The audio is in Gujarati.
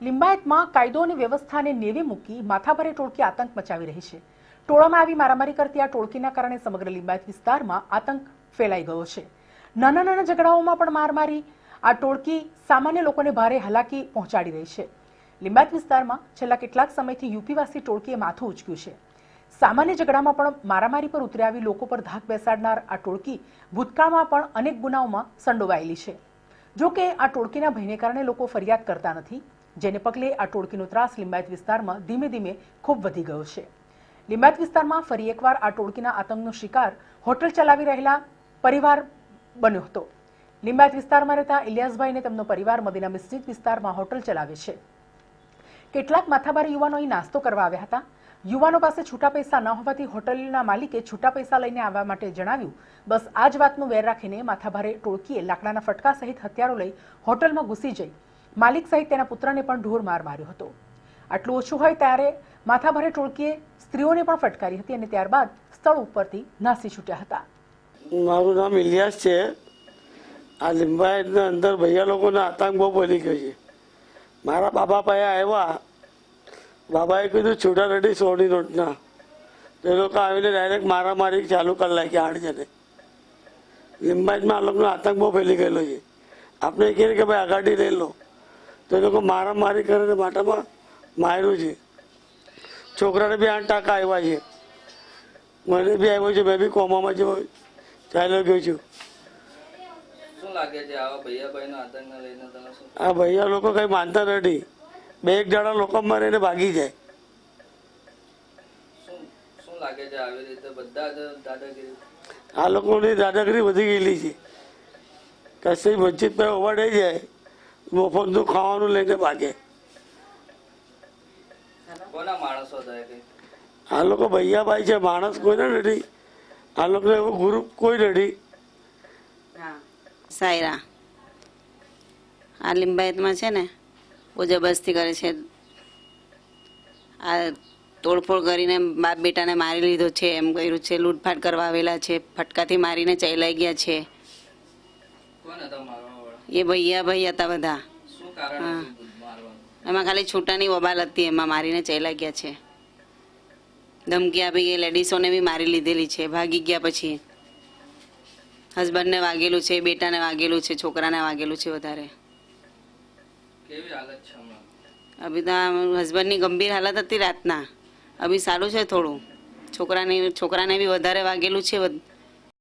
લિંબાયતમાં કાયદો અને વ્યવસ્થાને નેવે મૂકી માથાભારે ટોળકી આતંક મચાવી રહી છે। ટોળામાં આવી મારામારી કરતી આ ટોળકીના કારણે સમગ્ર લિંબાયત વિસ્તારમાં આતંક ફેલાઈ ગયો છે। નાના નાના ઝઘડાઓમાં પણ માર મારી આ ટોળકી સામાન્ય લોકોને ભારે હાલાકી પહોંચાડી રહી છે। લિંબાયત વિસ્તારમાં છેલ્લા કેટલાક સમયથી યુપીવાસી ટોળકીએ માથું ઉંચક્યું છે। સામાન્ય ઝઘડામાં પણ મારામારી પર ઉતરી આવી લોકો પર ધાક બેસાડનાર આ ટોળકી ભૂતકાળમાં પણ અનેક ગુનાઓમાં સંડોવાયેલી છે। જો કે આ ટોળકીના ભયને કારણે લોકો ફરિયાદ કરતા નથી, જેને પગલે આ ટોળકીનો ત્રાસ લિંબાયત વિસ્તારમાં ધીમે ધીમે ખૂબ વધી ગયો છે। લિંબાયત વિસ્તારમાં ફરી એકવાર આ ટોળકીના આતંકનો શિકાર હોટલ ચલાવી રહેલા પરિવાર બન્યો હતો। લિંબાયત વિસ્તારમાં રહેતા ઇલિયાસભાઈ અને તેમનો પરિવાર મદીના મસ્જિદ વિસ્તારમાં હોટલ ચલાવે છે। કેટલાક માથાભારે યુવાનો અહીં નાસ્તો કરવા આવ્યા હતા। યુવાનો પાસે છૂટા પૈસા ન હોવાથી હોટલના માલિકે છૂટા પૈસા લઈને આવવા માટે જણાવ્યું। બસ આ જ વાતનું વેર રાખીને માથાભારે ટોળકીએ લાકડાના ફટકા સહિત હથિયારો લઈ હોટલમાં ઘૂસી જઈ માલિક સહિત તેના પુત્રને પણ ઢોર માર માર્યો હતો। આટલું ઓછું હોય ત્યારે માથાભારે ટોળકીએ સ્ત્રીઓને પણ ફટકારી હતી અને ત્યારબાદ સ્થળ ઉપરથી નાસી છૂટ્યા હતા। મારું નામ ઇલિયાસ છે। આ લિંબાયતના અંદર ભૈયા લોકોના આતંક બહુ વધી ગયો છે। મારા બાબા પાસે આવ્યા, બાબાએ કીધું છૂટા રેડી 100ની નોટના, તો એ લોકો આવીને ડાયરેક્ટ મારામારી ચાલુ કરી નાખી 8 જણે। લિંબાયતમાં આ લોકોનો આતંક બહુ ફેલી ગયેલો છે। આપણે કહીએ કે ભાઈ આગાડી લઈ લો, તો એ લોકો મારામારી કરીને માટામાં માર્યું છે। છોકરાને બી 8 ટાંકા આવ્યા છે, મને બી આવ્યો છે, મેં બી કોમામાં જેવો ચાલ્યો ગયો છું। આ ભૈયા લોકો કઈ માનતા નથી, 2-1 જણા લોકો મારીને ભાગી જાય। આ લોકોની દાદાગીરી વધી ગયેલી છે। કશે મસ્જિદ પર ઓવાડાઈ જાય, મફતનું ખાવાનું લઈને ભાગે। આ લોકો ભૈયાભાઈ છે, માણસ કોઈને નથી। આ લોકો એવું ગ્રુપ કોઈ નથી। સાયરા આ લિંબાયતમાં છે ને બહુ જબરદસ્તી કરે છે। આ તોડફોડ કરીને બાપ બેટાને મારી લીધો છે એમ કર્યું છે। લૂંટફાટ કરવા આવેલા છે, ફટકાથી મારીને ચલાઈ ગયા છે। એ ભૈયા હતા બધા। હા, એમાં ખાલી છૂટાની બબાલ હતી, એમાં મારીને ચલાઈ ગયા છે। ધમકી આપી એ લેડીઝોને બી મારી લીધેલી છે। ભાગી ગયા પછી હસબન્ડને વાગેલું છે, બેટાને વાગેલું છે, છોકરાને વાગેલું છે વધારે। અભી તો હસબન્ડની ગંભીર હાલત હતી રાતના, અભી સારું છે થોડું। છોકરાને બી વધારે વાગેલું છે।